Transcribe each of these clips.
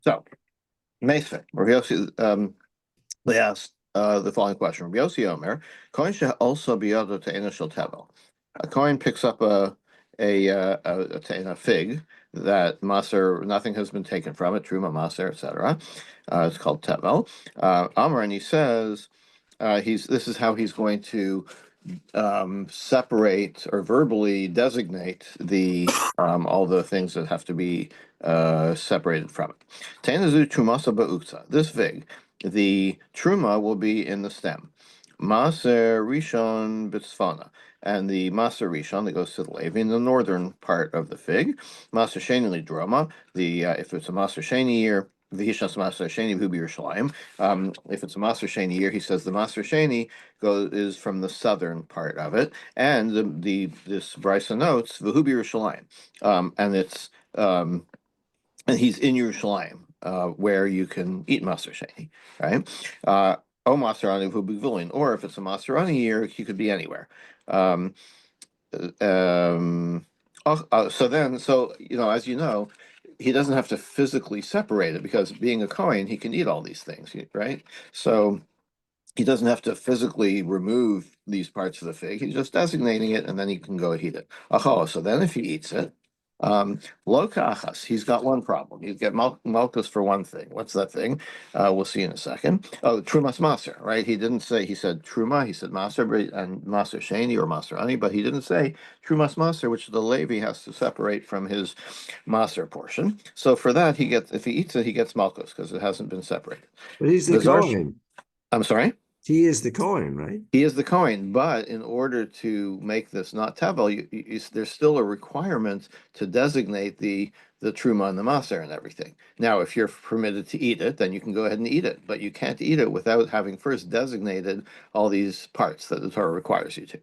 So, Mesve, Rabbi Yossi, they asked the following question. Rabbi Yossi Omer, coin should also be able to initial tevel. A coin picks up a fig that maser, nothing has been taken from it, truma, maser, etc. It's called tevel. Amr, and he says this is how he's going to separate or verbally designate the all the things that have to be separated from it. Tenazu trumasa ba'ukta. This vig, the truma will be in the stem. Maser rishon b'tzfana, and the maser rishon that goes to the Levi in the northern part of the fig. Maser sheni lidroma. The if it's a maser sheni year. V'hishas maser sheni v'hu b'Yerushalayim. If it's a maser sheni year, he says the maser sheni is from the southern part of it, and this Brisa notes v'hu b'Yerushalayim, and it's and he's in Yerushalayim, where you can eat Maser Sheni, right? O Maserani v'hu b'Gvulin, or if it's a Maserani year, he could be anywhere. Um, so as you know, he doesn't have to physically separate it because being a Kohen, he can eat all these things, right? So he doesn't have to physically remove these parts of the fig. He's just designating it, and then he can go eat it. So then if he eats it, lo kachas, he's got one problem. You get malchus for one thing. What's that thing? We'll see in a second. Oh, trumas maser, right? He didn't say, he said truma, he said maser, and maser sheni or maser ani, but he didn't say trumas maser, which the Levi has to separate from his maser portion. So for that, if he eats it, he gets malchus because it hasn't been separated. But he's the Kohen. I'm sorry? He is the Kohen, right? He is the Kohen, but in order to make this not tevel, there's still a requirement to designate the truma and the maser and everything. Now, if you're permitted to eat it, then you can go ahead and eat it, but you can't eat it without having first designated all these parts that the Torah requires you to.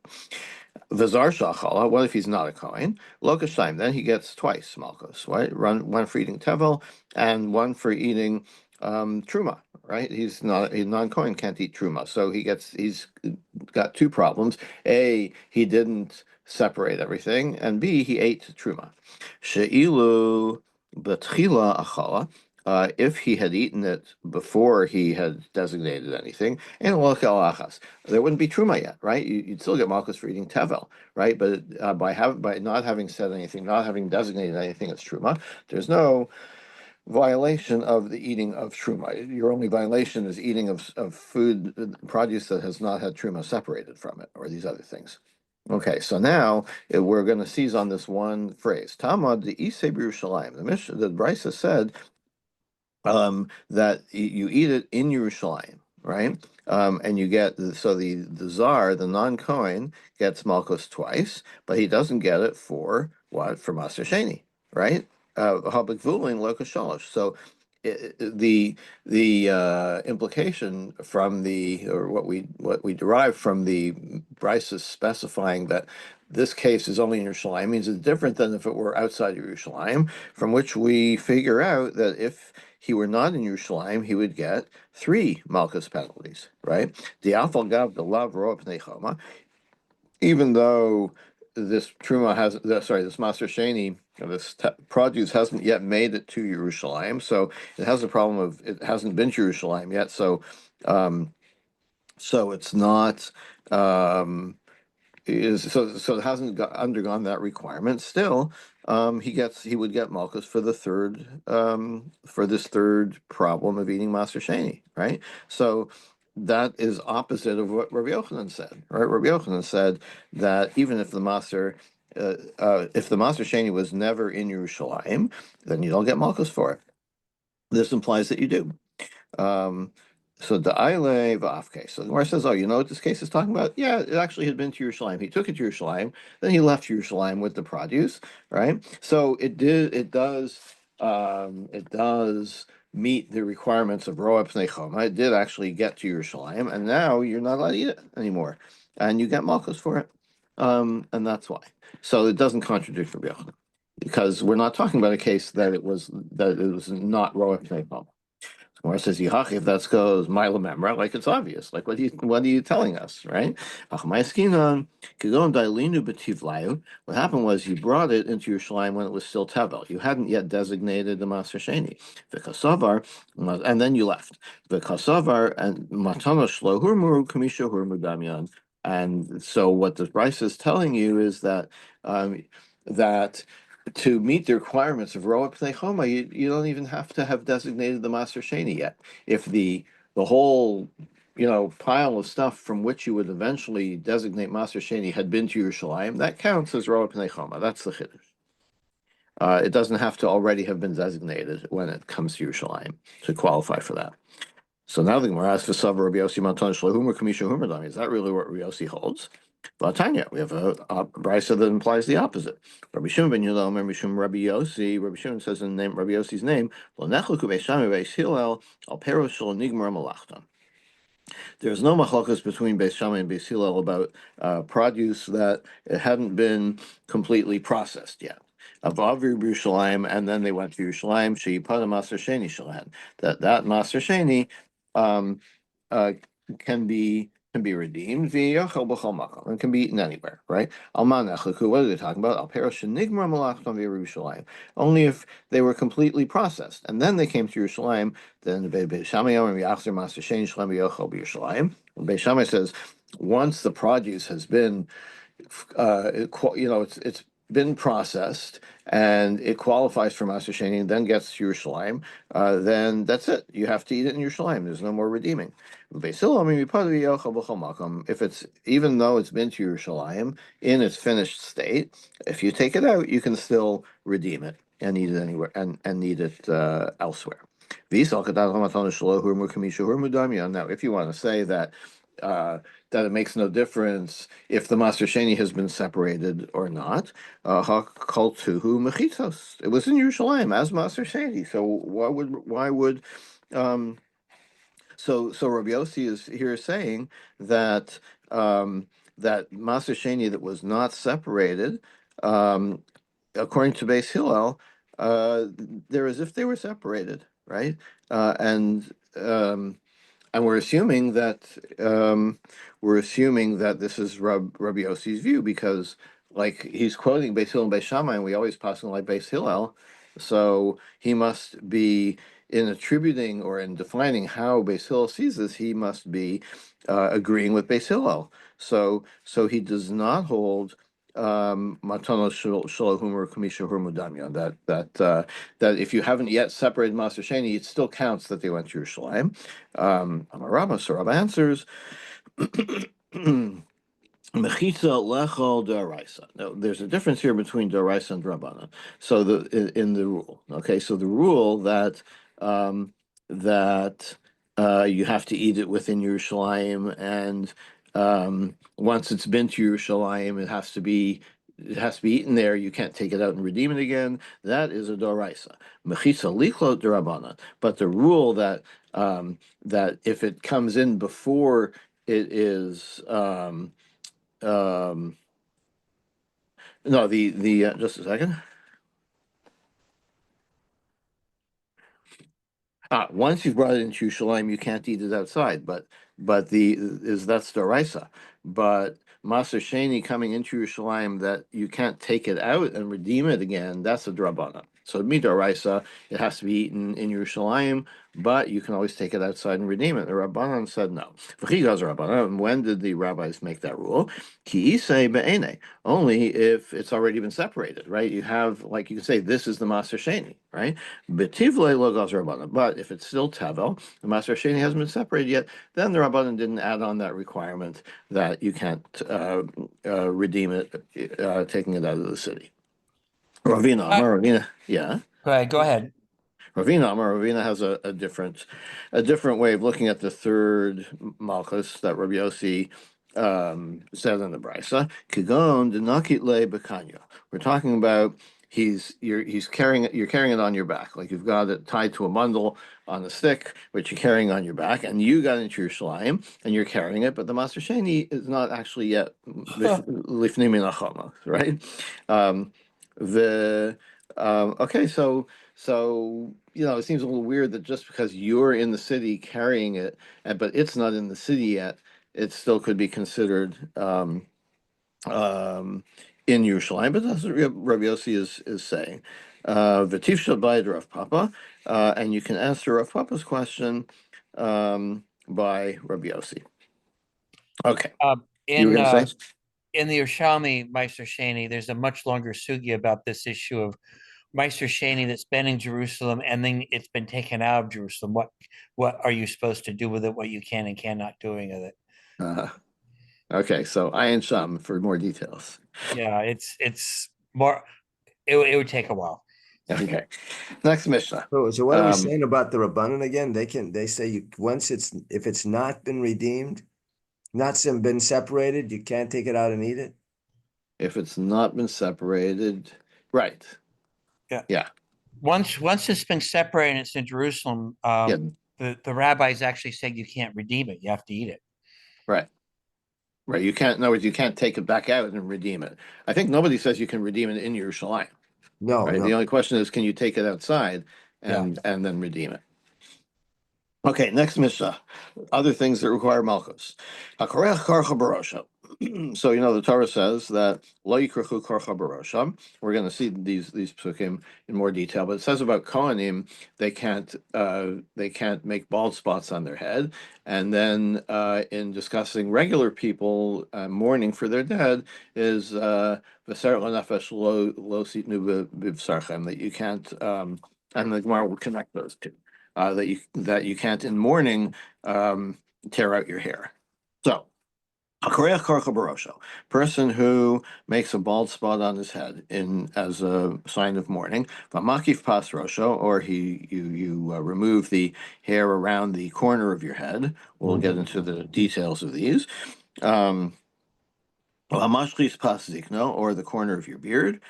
V'zar shachala, what if he's not a Kohen? Lokash time, then he gets twice malchus, right? One for eating tevel and one for eating truma, right? He's non-Kohen, can't eat truma, so he's got two problems. A, he didn't separate everything, and B, he ate truma. She'ilu betchila achala. If he had eaten it before he had designated anything, and there wouldn't be truma yet, right? You'd still get malchus for eating tevel, right? But by not having said anything, not having designated anything as truma, there's no violation of the eating of truma. Your only violation is eating of food produce that has not had truma separated from it, or these other things. Okay, so now we're going to seize on this one phrase. Tamad the Isay Yerushalayim. The Brisa said that you eat it in Yerushalayim, right? And you get the czar, the non-Kohen, gets malchus twice, but he doesn't get it for what? For Maser Sheni, right? Habakvulin locus shalosh. So the implication from what we derive from the Bryce specifying that this case is only in Yerushalayim means it's different than if it were outside Yerushalayim, from which we figure out that if he were not in Yerushalayim, he would get 3 malchus penalties, right? The afal gav the lav ro'ah pnei choma, even though this truma this maser sheni, this produce hasn't yet made it to Yerushalayim, so it has a problem of it hasn't been to Yerushalayim yet, so it's not so it hasn't undergone that requirement. Still, he would get malchus for the for this third problem of eating maser sheni, right? So that is opposite of what Rabbi Yochanan said, right? Rabbi Yochanan said that even if the maser sheni was never in Yerushalayim, then you don't get malchus for it. This implies that you do. So the Aile Vafke. So the Gemara says, oh, you know what this case is talking about? Yeah, it actually had been to Yerushalayim. He took it to Yerushalayim, then he left Yerushalayim with the produce, right? So it does meet the requirements of Roa Pnei Choma. It did actually get to Yerushalayim, and now you're not allowed to eat it anymore. And you get malchus for it. And that's why. So it doesn't contradict Rabbi Yochanan, because we're not talking about a case that it was not Roa Pnei Choma. Or says Yihach, if that goes Mila Memra, like it's obvious. Like what are you telling us, right? Achmaiskinon, Kigon Dailinu Betivlayu. What happened was you brought it into Yerushalayim when it was still Tevel. You hadn't yet designated the Maser Sheni. V'kasavar, and then you left. V'kasavar and Matana Shlo Hurmuru Kamisha Hurmu Damyan. And so what the Bryce is telling you is that to meet the requirements of Roa Pnei Choma, you don't even have to have designated the Master Sheni yet. If the whole pile of stuff from which you would eventually designate Master Sheni had been to Yerushalayim, that counts as Roa Pnei Choma. That's the chiddush. It doesn't have to already have been designated when it comes to Yerushalayim to qualify for that. So now the Gemara asks for Savar Rabbi Yossi Matan Shlahumar Kamisha Humardami. Is that really what Rabbi Yossi holds? Tanya, we have a brisa that implies the opposite. Rabbi Shimon ben Yudam and Rabbi Yossi. Rabbi Shimon says in the name Rabbi Yossi's name, Lo nechluku beis Shammai beis Hillel al peros shel nigmar malachta. There's no machlokas between Beis Shammai and Beis Hillel about produce that it hadn't been completely processed yet. Above Yerushalayim, and then they went to Yerushalayim. Sheyipada Maser Sheni Shalahan. That Maser Sheni um, uh, can be redeemed via Yochel B'chol Makom and can be eaten anywhere, right? Alman Echleku. What are they talking about? Al Perosh Nigmar Malachtam via Yerushalayim. Only if they were completely processed, and then they came to Yerushalayim. Then Beis Shammai and Yachzer Maser Sheni Shalem Yochel B'Yerushalayim. Beis Shammai says once the produce has been it's been processed and it qualifies for Master Sheni and then gets to Yerushalayim, then that's it. You have to eat it in Yerushalayim. There's no more redeeming. If it's even though it's been to Yerushalayim in its finished state, if you take it out, you can still redeem it and eat it anywhere and eat it elsewhere. Now, if you want to say that it makes no difference if the Master Sheni has been separated or not. Hakoltuhu mechitos. It was in Yerushalayim as Master Sheni. So why would so Rabbi Yossi is here saying that that Master Sheni that was not separated, according to Beis Hillel, they're as if they were separated, right? And we're assuming that this is Rabbi Yossi's view because, like, he's quoting Beis Hillel and Beis Shammai, and we always pass on like Beis Hillel, so he must be in attributing or in defining how Beis Hillel sees this. He must be agreeing with Beis Hillel. So he does not hold matana shalahum or kamisha hurmudamya that if you haven't yet separated Master Sheni, it still counts that they went to Yerushalayim. Amarabba, so Rabba answers. Mechitza lechol daraisa. Now, there's a difference here between daraisa and drabanan. So in the rule, okay. So the rule that you have to eat it within Yerushalayim, and once it's been to Yerushalayim, it has to be eaten there. You can't take it out and redeem it again. That is a doraisa. Mechitza lichlot darabanan. But the rule that if it comes in before it is no, the just a second. Once you've brought it into Yerushalayim, you can't eat it outside. But that's the Raisa. But Maser Sheni coming into Yerushalayim that you can't take it out and redeem it again. That's a drabana. So midaraisa, it has to be eaten in Yerushalayim, but you can always take it outside and redeem it. The Rabbanan said no. And when did the rabbis make that rule? Ki say be'ene. Only if it's already been separated, right? You have, like you can say, this is the Maser Sheni, right? But if it's still Tavel, the Maser Sheni hasn't been separated yet, then the Rabbanan didn't add on that requirement that you can't redeem it, taking it out of the city. Ravina, yeah. Go ahead. Ravina has a different way of looking at the third Malchus that Rabbi Yossi said in the Brisa. Kigon denakit le bekanya. We're talking about you're carrying it on your back, like you've got it tied to a bundle on a stick, which you're carrying on your back, and you got into your shalaim and you're carrying it, but the Master Sheni is not actually yet lifnei min hachama, right? The okay, so it seems a little weird that just because you're in the city carrying it, but it's not in the city yet, it still could be considered um, in Yerushalayim. But that's what Rabbi Yossi is saying. V'tif shel bayit Rav Papa, and you can answer Rav Papa's question by Rabbi Yossi. Okay, Uh, you were in going to uh, say? in the Yerushalmi Meister Sheni, there's a much longer sugi about this issue of Meister Sheni that's been in Jerusalem and then it's been taken out of Jerusalem. What are you supposed to do with it? What you can and cannot doing with it? Uh, okay, so Ayin Sham for more details. Yeah, it's more. It would take a while. Okay, next Mishnah. So what are we Um, saying about the Rabbanan again? They say once if it's not been redeemed, been separated, you can't take it out and eat it. if it's not been separated, right? Yeah. Yeah, Once it's been separated, and it's in Jerusalem. yeah, The rabbis actually said you can't redeem it. You have to eat it. right. Right, you can't. In other words, you can't take it back out and redeem it. I think nobody says you can redeem it in Yerushalayim. No, Right. no. The only question is, can you take it outside Yeah. and then redeem it? Okay, next Mishnah. Other things that require malchus. Hakorech karcha barosha. So the Torah says that lo yikrechu karcha barosha. We're going to see these psukim in more detail, but it says about Kohanim they can't make bald spots on their head. And then in discussing regular people mourning for their dead is v'ser nefesh lo sitnu b'vsarchem, that you can't. And the Gemara will connect those two that you can't in mourning tear out your hair. So, Hakoreach Karcha Barosho, person who makes a bald spot on his head in as a sign of mourning, Vamakif Pas Rosho, or you remove the hair around the corner of your head. We'll get into the details of these. Hamashchis pas zikno, or the corner of your beard.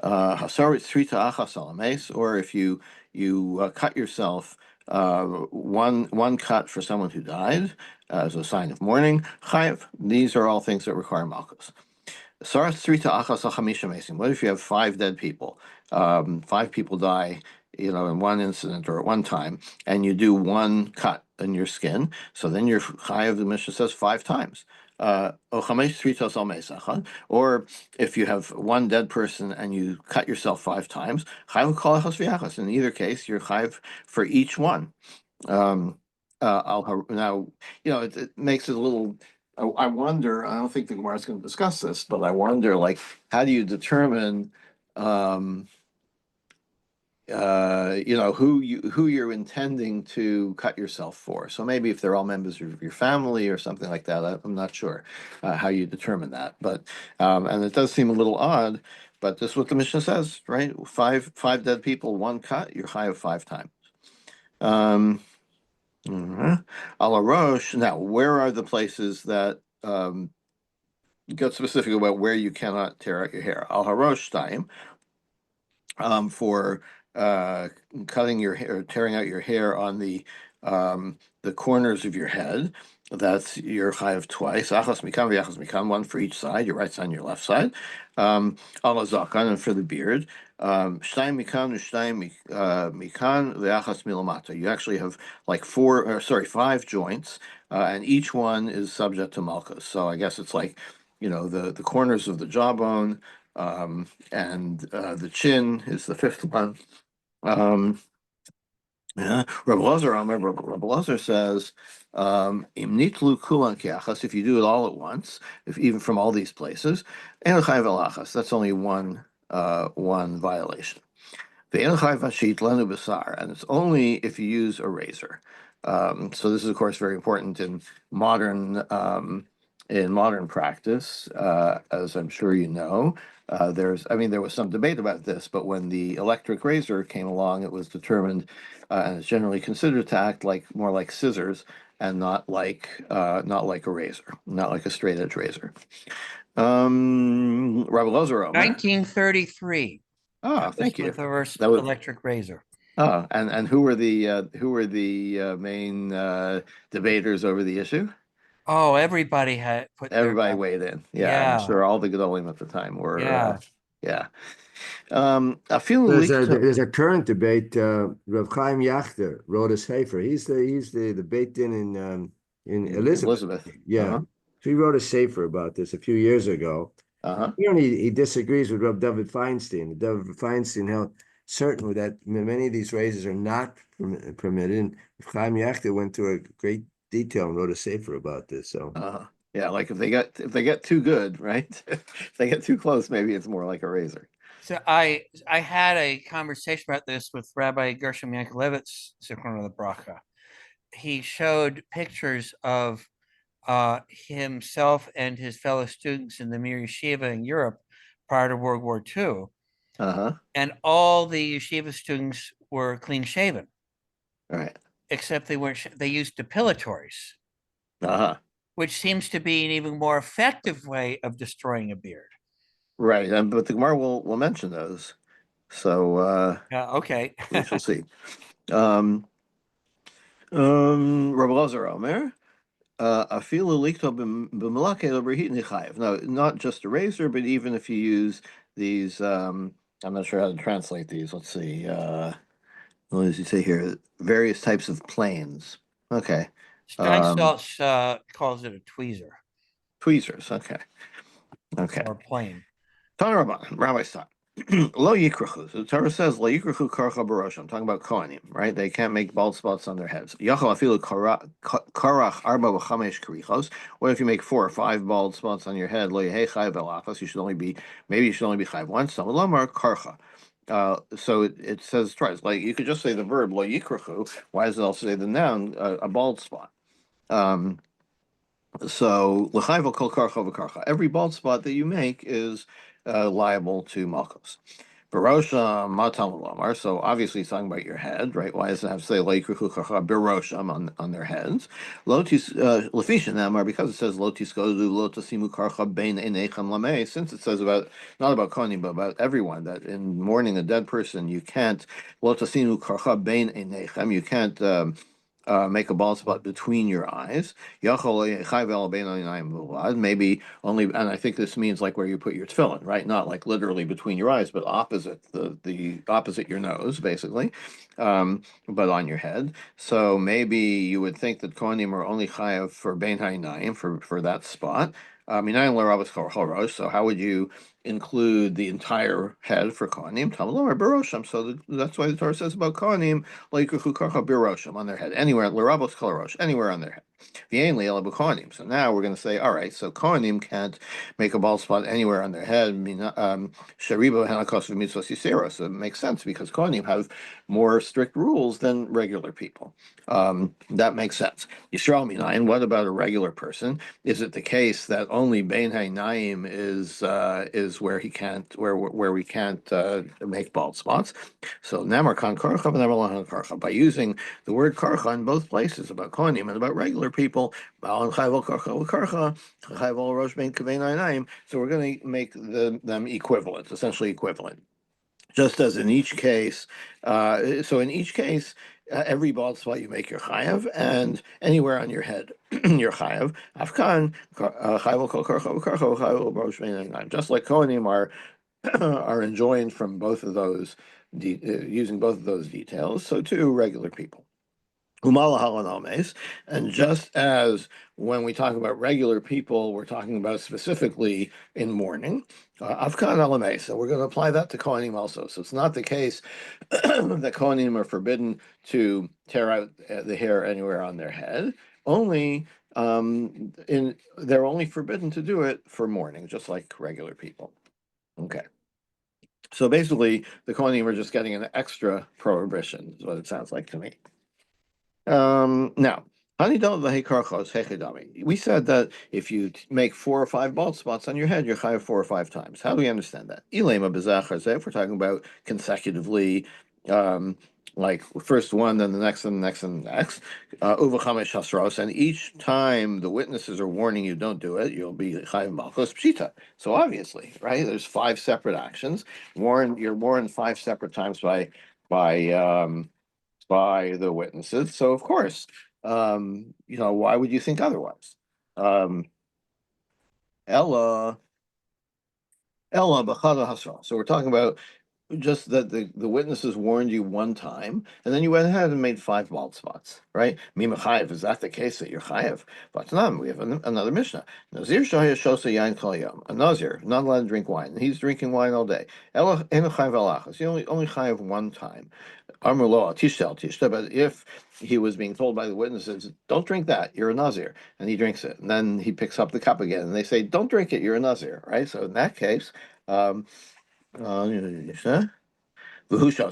Hasarit srita achas alames, or if you cut yourself, one cut for someone who died as a sign of mourning. Chayev. These are all things that require malchus. Saras srita achas achamisha mesim. What if you have 5 dead people? 5 people die, in one incident or at one time, and you do one cut in your skin. So then your chayev, the Mishnah says 5 times. Or if you have one dead person and you cut yourself 5 times, in either case, you're chayiv for each one. Now, it makes it a little. I wonder. I don't think the Gemara is going to discuss this, but I wonder, like, how do you determine, who you're intending to cut yourself for? So maybe if they're all members of your family or something like that, I'm not sure how you determine that. But and it does seem a little odd, but this is what the Mishnah says, right? Five dead people, one cut, you're high of 5 times. Ala Roche. Now, where are the places that get specific about where you cannot tear out your hair? Al Harosh time for cutting your hair, tearing out your hair on the corners of your head. That's your chayav twice. Achas mikan v'achas mikan, one for each side, your right side and your left side. Ala zakan, and for the beard. Shtayim mikan v'shtayim mikan v'achas milamata. You actually have like 5 joints, and each one is subject to malchus. So I guess it's like, the corners of the jawbone, and the chin is the 5th one. Yeah, Rabbi Lazar, I remember Rabbi Lazar says, Im nitlu kulan kiachas, if you do it all at once, if even from all these places, and that's only one violation. And it's only if you use a razor. So this is, of course, very important in modern practice, as I'm sure you know. There was some debate about this, but when the electric razor came along, it was determined, and it's generally considered to act more like scissors and not like a razor, not like a straight edge razor. Rabbi Lozer Omer. 1933. Thank you. With the first That was electric razor. and who were the main debaters over the issue? Oh, everybody had put Everybody weighed in. Yeah, I'm yeah. sure all the Gedolim at the time were. Yeah. Yeah. I feel There's a current debate. Rav Chaim Yachter wrote a sefer. He's the Beit Din in Elizabeth. Elizabeth. Yeah, Uh-huh. so he wrote a sefer about this a few years ago. Uh-huh. He disagrees with Rav David Feinstein. David Feinstein held certain that many of these raises are not permitted. And Chaim Yachter went to a great detail and wrote a sefer about this. So Yeah, like if they get too good, right? If they get too close, maybe it's more like a razor. So I had a conversation about this with Rabbi Gershom Yankelevitz, Zichron the Bracha. He showed pictures of himself and his fellow students in the Mir Yeshiva in Europe prior to World War II, Uh-huh. and all the yeshiva students were clean shaven, All right. except they used depilatories, Uh-huh. which seems to be an even more effective way of destroying a beard. Right. And but the Gemara will mention those. So Okay. we shall see. Rabbi Lazar Omer. Afilu likto b'malake l'brahit nichayev. No, not just a razor, but even if you use these, I'm not sure how to translate these. Let's see. What does he say here? Various types of planes. Okay. Steinsaltz calls it a tweezer Tweezers. Okay. Okay. or plane. Tanaraban, Rabbi Stein. Lo yikrachu. The Torah says lo yikrachu karcha barosh. I'm talking about kohanim, right? They can't make bald spots on their heads. Yachal afilu karach arba v'chamesh karichos. What if you make 4 or 5 bald spots on your head? Lo yehei chayv elachos. Maybe you should only be chayv once. Some lamar karcha. So it says twice. Like you could just say the verb lo yikrachu. Why does it also say the noun a bald spot? So l'chayv kol karcha v'karcha. Every bald spot that you make is liable to malchus. Barosham matam lamar. So obviously it's talking about your head, right? Why does it have to say leikruchu karcha barosham on their heads? Lotis lefisha namar, because it says lotis godu lotasimu karcha bein enechem lamei. Since it says about not about kohanim but about everyone that in mourning a dead person you can't lotasimu karcha bein enechem. You can't. Make a bald spot between your eyes. Maybe only, and I think this means like where you put your tefillin, right? Not like literally between your eyes, but opposite the opposite your nose, basically, but on your head. So maybe you would think that kohanim are only chayav for bein ha'inayim for that spot. So how would you include the entire head for kohanim? So that's why the Torah says about kohanim on their head, anywhere, anywhere on their head. So now we're going to say, all right, so kohanim can't make a bald spot anywhere on their head. So it makes sense because kohanim have more strict rules than regular people. That makes sense. Yisrael minayin. What about a regular person? Is it the case that only bein ha'inayim is where we can't make bald spots? So namar kan karcha and namar lahan karcha. By using the word karcha in both places about kohanim and about regular people, so we're going to make them equivalent, essentially equivalent. Just as in each case, every bald spot you make your chayav, and anywhere on your head your chayav. Afkan just like kohanim are enjoined from both of those, using both of those details. So too regular people. And just as when we talk about regular people, we're talking about specifically in mourning. Afkan alamei. So we're going to apply that to kohanim also. So it's not the case that kohanim are forbidden to tear out the hair anywhere on their head. Only they're only forbidden to do it for mourning, just like regular people. Okay. So basically, the kohanim are just getting an extra prohibition, is what it sounds like to me. Now, we said that if you make 4 or 5 bald spots on your head, you're chayav 4 or 5 times. How do we understand that? If we're talking about consecutively, like first one, then the next, and the next, and the next, and each time the witnesses are warning you, don't do it, you'll be chayav malchus pshita. So obviously, right? There's 5 separate actions. You're warned 5 separate times by the witnesses. So of course, why would you think otherwise? Ella, Ella b'chada hasra. So we're talking about just that the witnesses warned you one time, and then you went ahead and made five bald spots, right? Mima chayev, is that the case that you're chayev? But no, we have another Mishnah. Nazir shahaya shosa yain kol yom. A Nazir, not allowed to drink wine. He's drinking wine all day. Ela enu chayev alachas. He only chayev one time. Amr lo tishtel tishta. But if he was being told by the witnesses, don't drink that, you're a Nazir, and he drinks it, and then he picks up the cup again, and they say, don't drink it, you're a Nazir, right? So in that case, V'hushos,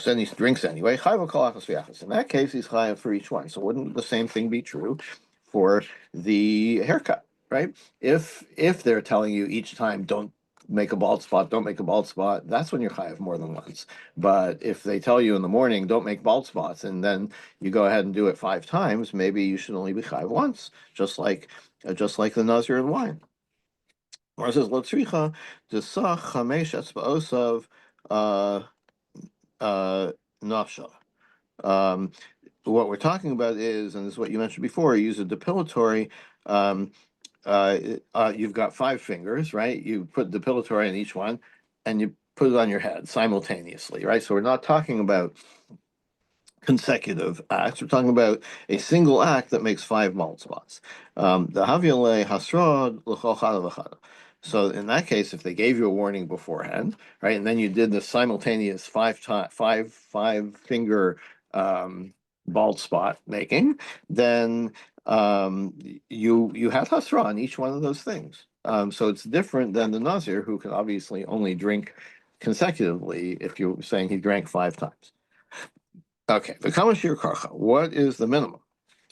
and he drinks anyway. Chayv kolachos v'yachos. In that case, he's chayav for each one. So wouldn't the same thing be true for the haircut, right? If they're telling you each time, don't make a bald spot, don't make a bald spot, that's when you're chayav more than once. But if they tell you in the morning, don't make bald spots, and then you go ahead and do it five times, maybe you should only be chayav once, just like the nazir and wine. Or it says lo tzricha desach chamesh etzba'osav nafsha. Um, what we're talking about is, and this is what you mentioned before, you use a depilatory. Um, you've got five fingers, right? You put depilatory on each one, and you put it on your head simultaneously, right? So we're not talking about consecutive acts. We're talking about a single act that makes five bald spots. The Haviole Hasrod l'chol chada. So in that case, if they gave you a warning beforehand, right, and then you did the simultaneous five finger bald spot making, then you have hasra on each one of those things. So it's different than the Nazir, who can obviously only drink consecutively if you're saying he drank five times. Okay, the kamashir karcha. What is the minimum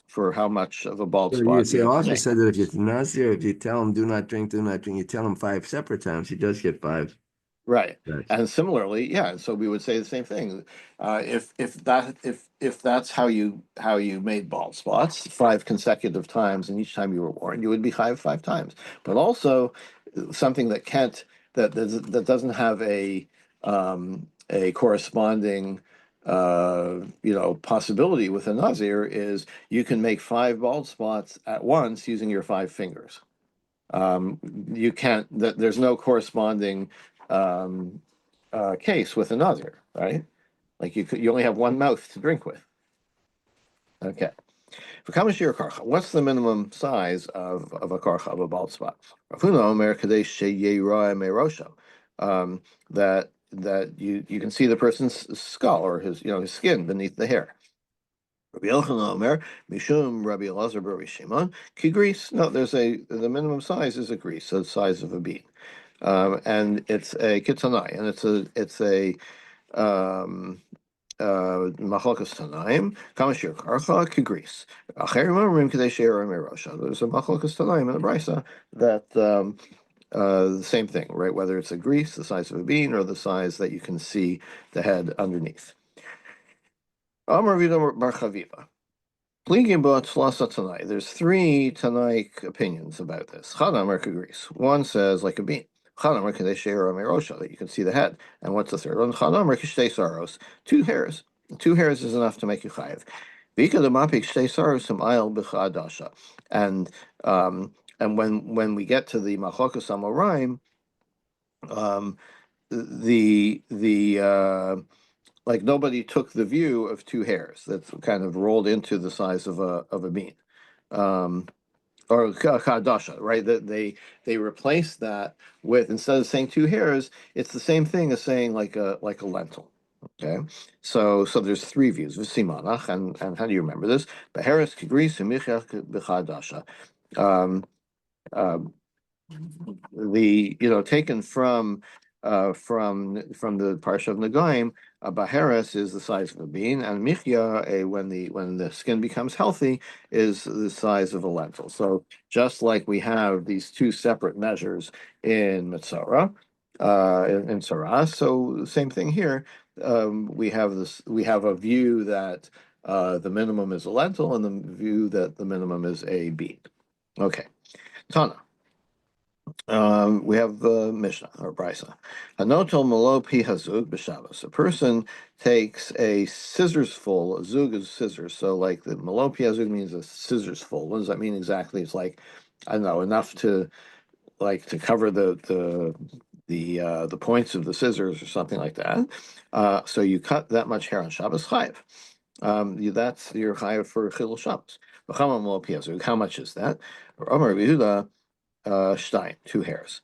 for how much of a bald So spot you you have to also make? said that if you're Nazir, if you tell him do not drink, you tell him five separate times, he does get five. Right. That's And similarly, yeah, and so we would say the same thing. If that's how you made bald spots five consecutive times, and each time you were warned, you would be five times. But also something that can't that doesn't have a corresponding possibility with a Nazir is you can make five bald spots at once using your five fingers. You can't, there's no corresponding case with a Nazir, right? Like you only have one mouth to drink with. Okay. For kamashir karcha, what's the minimum size of a karcha, of a bald spot? Rafuna omer kadesh sheyera merosho. That you can see the person's skull or his skin beneath the hair. Rabbi Yochanan Omer, Mishum Rabbi Elazar Rabbi Shimon, Ki grease. No, the minimum size is a grease, so the size of a bean, and it's a kitanai, and it's a machlokas tanaim, kamashir karcha ki grease. Acherim omrim kadei she'er merosha. There's a machlokas tanaim in the brisa that the same thing, right? Whether it's a grease, the size of a bean, or the size that you can see the head underneath. Amar Vidam Bar Chaviva. There's three Tanaic opinions about this. Chadamar agrees. One says like a bean. Chadamar Kadeshera Merosha, that you can see the head. And what's the third one? Chadamar Kishtei Saros. Two hairs. Two hairs is enough to make you chayiv. Vika the Mapik Shtei Saros some Ayel B'chadasha. And when we get to the Machokas Amoraim, the like nobody took the view of two hairs that's kind of rolled into the size of a bean, or kadasha, right? That they replaced that with, instead of saying two hairs, it's the same thing as saying like a lentil. Okay, so there's three views. V'simanach, and how do you remember this? Beheres kigris u'michach b'chadasha. Taken from the parsha of Nagaim, Baheres is the size of a bean, and Michya, when the skin becomes healthy, is the size of a lentil. So just like we have these two separate measures in Mitzora, in Tzara, so same thing here. We have a view that the minimum is a lentil, and the view that the minimum is a bean. Okay, Tana. We have the Mishnah or Brisa. Hanotel malo pi hazug b'Shabbos. A person takes a scissors full. A zug is scissors. So like the malo pi hazug means a scissors full. What does that mean exactly? It's like, I don't know, enough to cover the the points of the scissors or something like that. So you cut that much hair on Shabbos chayiv. That's your chayiv for chilul Shabbos. How much is that? Omer Yehuda, shtayim, 2 hairs.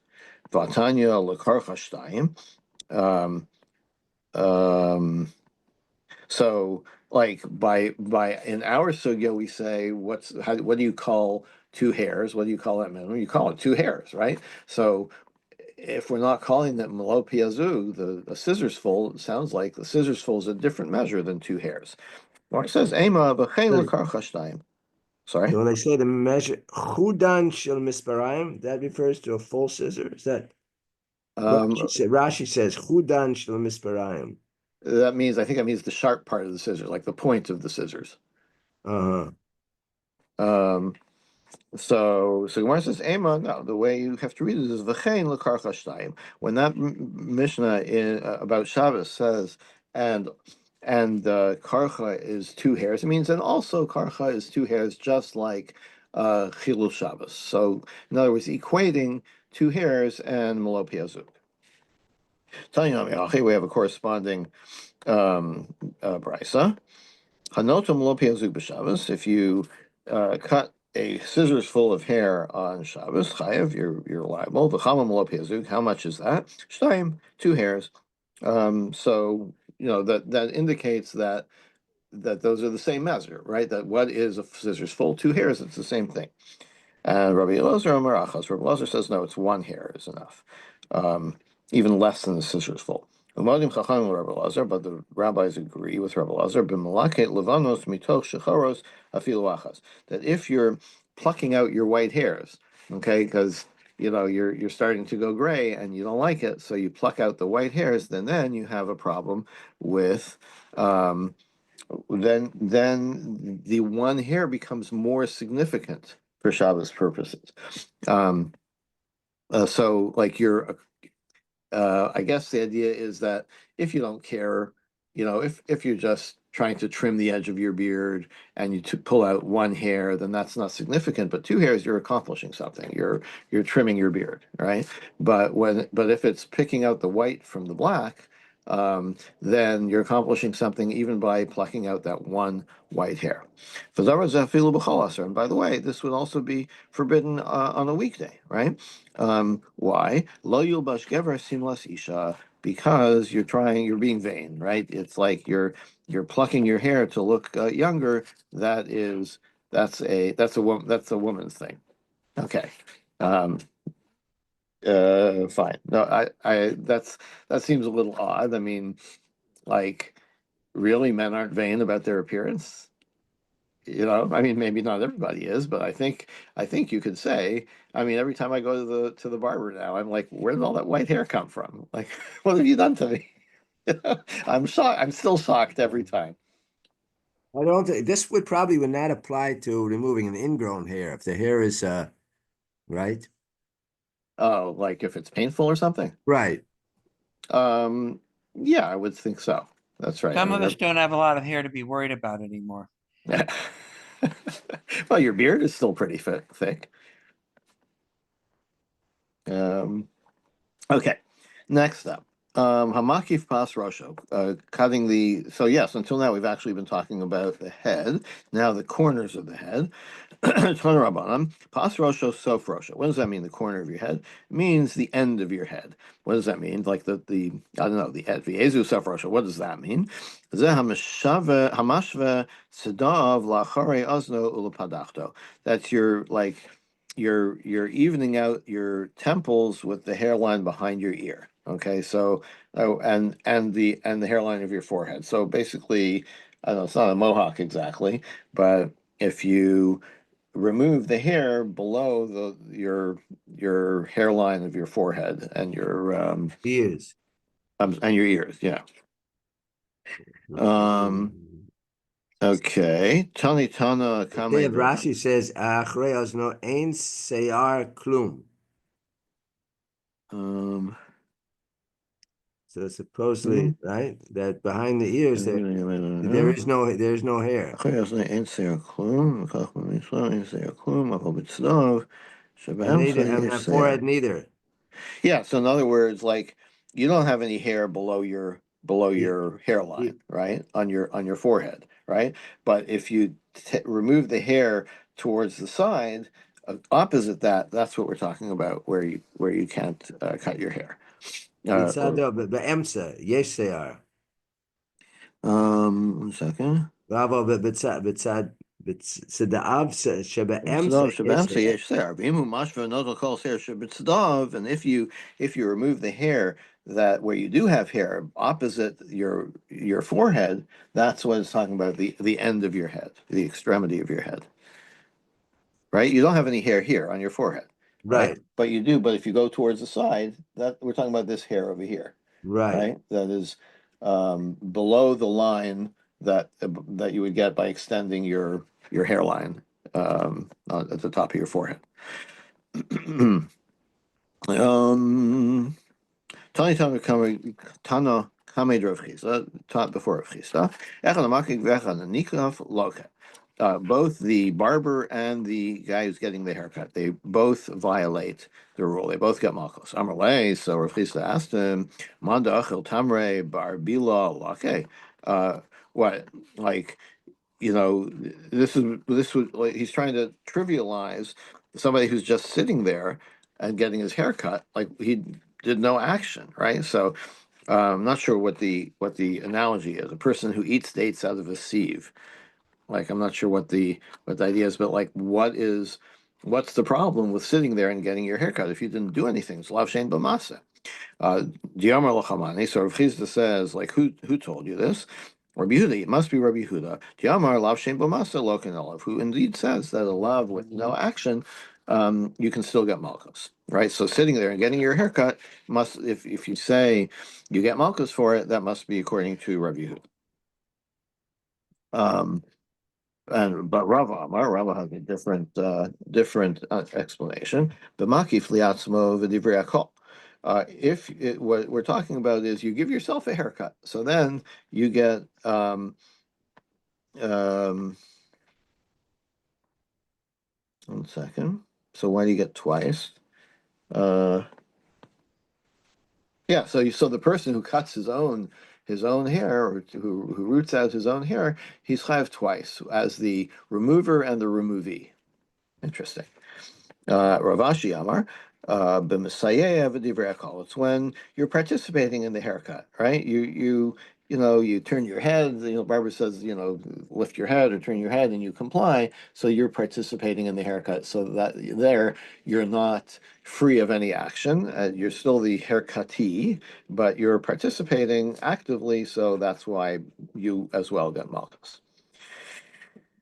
Vatanya lekarcha shtayim. Um, um, so like by in our sugya we say what do you call 2 hairs? What do you call that minimum? You call it 2 hairs, right? So if we're not calling that malo piazu, the scissors full, it sounds like the scissors full is a different measure than 2 hairs. Or it says ema v'chein So l'karcha shtayim. Sorry. so when I say the measure chudan shel misparayim, that refers to a full scissor. Is that Um, Rashi says chudan shel misparayim. that means I think it means the sharp part of the scissors, like the point of the scissors. Uh-huh. Um, so Gemara says, Ema, no, the way you have to read it is V'chein l'karcha shtayim. When that Mishnah about Shabbos says, and karcha is 2 hairs, it means and also karcha is 2 hairs, just like chilul Shabbos. So in other words, equating 2 hairs and malo piazuk. We have a corresponding brisa. Hanotam lo piazuk b'Shabbos. If you cut a scissors full of hair on Shabbos, chayav, you're liable. V'chamam lo piazuk. How much is that? Shtayim, 2 hairs. So that indicates that those are the same measure, right? That what is a scissors full? 2 hairs. It's the same thing. And Rabbi Elazar Amar Achas. Rabbi Elazar says no, it's 1 hair is enough, even less than the scissors full. Umadim Chachamim Rabbi Elazar, but the rabbis agree with Rabbi Elazar. B'malaket levanos mitoch shecharos afilu achas. That if you're plucking out your white hairs, okay, because you're starting to go gray and you don't like it, so you pluck out the white hairs, then you have a problem with. Then the 1 hair becomes more significant for Shabbos purposes. So like I guess the idea is that if you don't care, if you're just trying to trim the edge of your beard and you pull out 1 hair, then that's not significant. But 2 hairs, you're accomplishing something. You're trimming your beard, right? But if it's picking out the white from the black, then you're accomplishing something even by plucking out that 1 white hair. And by the way, this would also be forbidden on a weekday, right? Why? Lo yulbash gever simlas isha, because you're being vain, right? It's like you're plucking your hair to look younger. That's a woman's thing. Okay. Fine. No, that seems a little odd. I mean, like, really, men aren't vain about their appearance? I mean, maybe not everybody is, but I think you could say, I mean, every time I go to the barber now, I'm like, where did all that white hair come from? Like, what have you done to me? I'm shocked. I'm still shocked every time. I don't think this would not apply to removing an ingrown hair if the hair is right. Oh, like if it's painful or something? Right. Um, yeah, I would think so. That's right. I Some of mean, us don't have a lot of hair to be worried about anymore. well, your beard is still pretty thick. Okay, next up, Hamakif Pas Rosho, cutting so yes, until now we've actually been talking about the head, now the corners of the head. Rabbanan, Pas Rosho, Sof Rosho. What does that mean, the corner of your head? It means the end of your head. What does that mean? Like the I don't know, the head, V'ezu Sof Rosho, what does that mean? Zeh hamashve sedav la'acharei ozno ulepadachto. That's you're evening out your temples with the hairline behind your ear. Okay, so and the hairline of your forehead. So basically, I know it's not a mohawk exactly, but if you remove the hair below your hairline of your forehead and Ears. and your ears, yeah. Okay, Tani Tana They have Kame. Rashi says achrei no ein seyar klum. So supposedly, right, that behind the ears there is no hair. And they didn't have forehead neither. Yeah, so in other words, like you don't have any hair below Yeah. your hairline, right? On your forehead, right? But if you remove the hair towards the side, opposite that, that's what we're talking about, where you can't cut your hair. מצד, Or באמצע, יש שיער. 1 second. אבל בצד האב שבאמצע Tzadav יש shebamsa שיער. yesh ser. V'imu mashva nodal kol ser shebetzadav. And if you remove the hair that where you do have hair opposite your forehead, that's what it's talking about, the end of your head, the extremity of your head. Right? You don't have any hair here on your forehead, right? Right, But you do, but if you go towards the side, that we're talking about this hair over here, right. right? That is below the line that you would get by extending your hairline at the top of your forehead. Tana Kamed Rav Chisda taught before Rav Chisda. Echad Amakik v'Echad Nikaf Loka. Both the barber and the guy who's getting the haircut, they both violate the rule. They both get malchus. Amarle, so Rav Chisda asked him, Manda Achil Tamre Bar Bila Lake. What, like, this was like he's trying to trivialize somebody who's just sitting there and getting his hair cut, like he did no action, right? So I'm not sure what the analogy is. A person who eats dates out of a sieve. Like I'm not sure what the idea is, but like what's the problem with sitting there and getting your hair cut if you didn't do anything? It's lav shein b'masa. Diamar lachamani. So Rav Chisda says, like, who told you this? Rabbi Yehuda. It must be Rabbi Yehuda. Diamar lav shein b'masa loken olav. Who indeed says that a lav with no action, you can still get malchus, right? So sitting there and getting your haircut must, if you say you get malchus for it, that must be according to Rabbi Yehuda. But Rava has a different explanation. The makif liatzmo v'divrei hakol. What we're talking about is you give yourself a haircut, so then you get um, 1 second. So why do you get twice? Uh, yeah. So the person who cuts his own hair, or who roots out his own hair, he's chayav twice as the remover and the removee. Interesting. Ravashi Amar, it's when you're participating in the haircut, right? You turn your head. Barbara says, lift your head or turn your head, and you comply. So you're participating in the haircut. So that there, you're not free of any action. You're still the haircutee, but you're participating actively. So that's why you as well get malchus.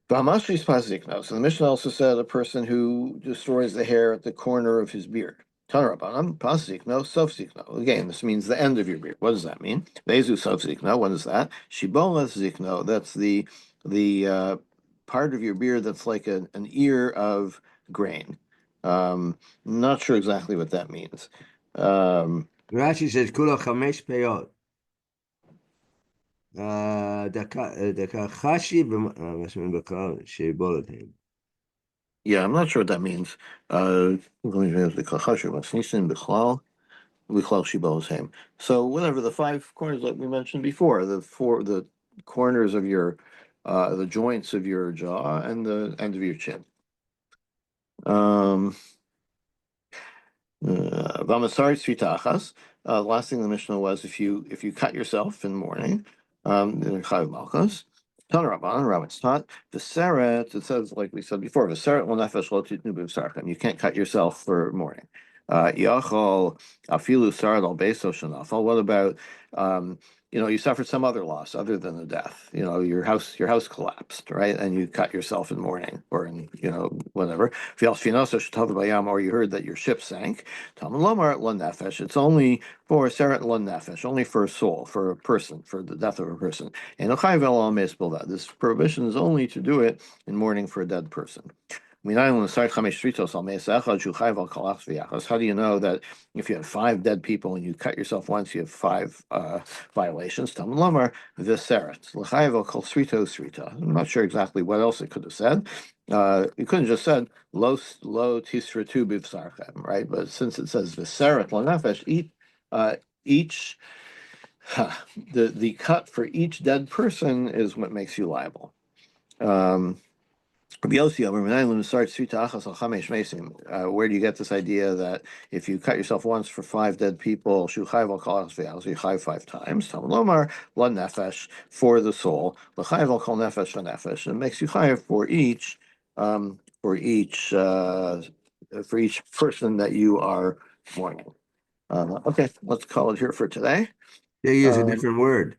V'hamashris paziknos. And the Mishnah also said a person who destroys the hair at the corner of his beard. Tanarabanan, pazikno, sofzikno. Again, this means the end of your beard. What does that mean? Vezu sofzikno, what is that? Shibolas zikno, that's the part of your beard that's like an ear of grain. Not sure exactly what that means. Rashi says, כולו 5 פאות. דקה חשי, מה שאומרים בקרב, שיבול אותם. Yeah, I'm not sure what that means. So whatever the 5 corners that we mentioned before, the corners of the joints of your jaw and the end of your chin. Vamasari Svitachas. Last thing the Mishnah was if you cut yourself in the morning, in Chayav Malchus. Tanaraban, Rabban's taught the seret. It says, like we said before, the seret will nefesh lo titnu b'vsarchem. You can't cut yourself for morning. Yachol afilu sarat al beso shenafal. What about you suffered some other loss other than the death. Your house collapsed, right? And you cut yourself in mourning, or in whatever. Or you heard that your ship sank. Talmud lomar lo nefesh. It's only for seret lo nefesh, only for a soul, for a person, for the death of a person. And this prohibition is only to do it in mourning for a dead person. How do you know that if you have 5 dead people and you cut yourself once, you have 5 violations? I'm not sure exactly what else it could have said. You couldn't just said lo tisratu bivsarchem, right? But since it says v'seret lanefesh, each the cut for each dead person is what makes you liable. Rabbi Yossi, where do you get this idea that if you cut yourself once for 5 dead people, you chayv 5 times? Talmud Lomar, la nefesh for the soul, l'chayv kol nefesh v'nefesh, and it makes you chayv for each person that you are mourning. Okay, let's call it here for today. They use a Um, different word.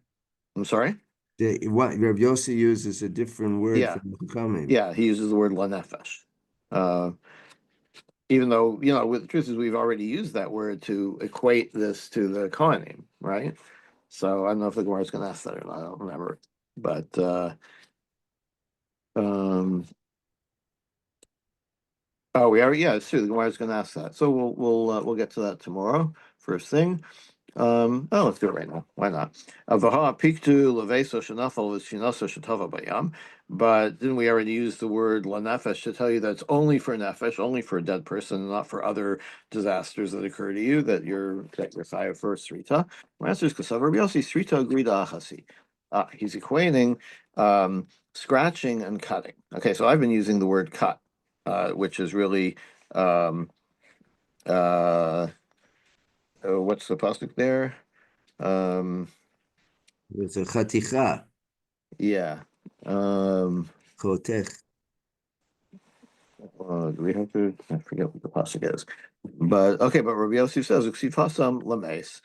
I'm sorry. What Rav Yossi uses a different word Yeah. for Chachamim. Yeah, he uses the word lanefesh. Even though, the truth is we've already used that word to equate this to the Kohanim, right? So I don't know if the Gemara is going to ask that or not. I don't remember. But we already, yeah, it's true. The Gemara is going to ask that. So we'll get to that tomorrow. First thing. Let's do it right now. Why not? But didn't we already use the word lanefesh to tell you that it's only for nefesh, only for a dead person, not for other disasters that occur to you that you're chayav for srita? My answer is kasav Rabbi Yossi srita grida achasi. He's equating scratching and cutting. Okay, so I've been using the word cut, which is really what's the pasuk there? It's a chaticha, Yeah. chotech. Do we have to? I forget what the pasuk is, but okay. But Rabbi Yossi says uksifasam lames,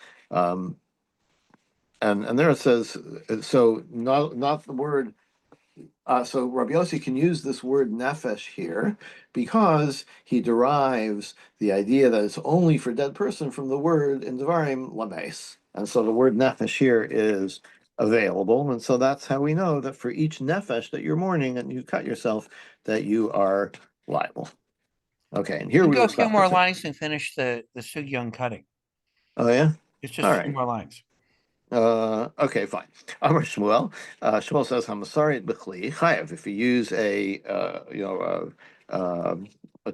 and there it says so not the word. So Rabbi Yossi can use this word nefesh here because he derives the idea that it's only for dead person from the word in Devarim lames, and so the word nefesh here is available, and so that's how we know that for each nefesh that you're mourning and you cut yourself, that you are liable. Okay, and here We we go will a few stop. more lines and finish the sugya on cutting. Oh yeah. It's just All a few right. more lines. Okay, fine. Amar Shmuel. Shmuel says Hamasari b'chli chayev. If you use a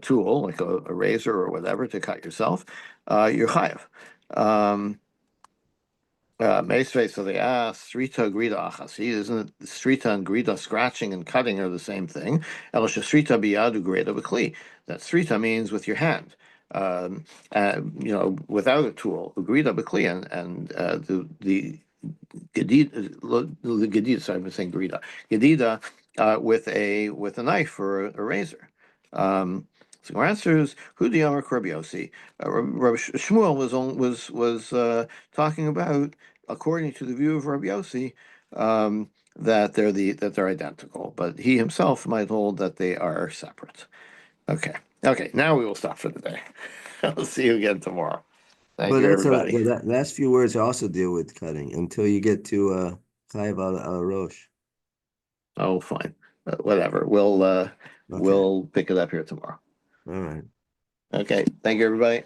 tool like a razor or whatever to cut yourself, you're chayev. Meisvei, so they ask, Srita Grida Achasi, isn't it Srita and Grida, scratching and cutting are the same thing? Elisha Srita Biyadu Grida B'Kli. That Srita means with your hand. Without a tool, Grida B'Kli, and the Gedida, sorry, I'm saying Grida. Gedida with a knife or a razor. So our answer is Hudi Amar Rabbi Yossi. Rabbi Shmuel was talking about, according to the view of Rabbi Yossi, that they're identical, but he himself might hold that they are separate. Okay. Now we will stop for the day. I'll see you again tomorrow. Thank But you, that's everybody. that last few words also deal with cutting until you get to chayav al rosh. Oh, fine. Whatever. Okay. We'll pick it up here tomorrow. All right. Okay. Thank you, everybody.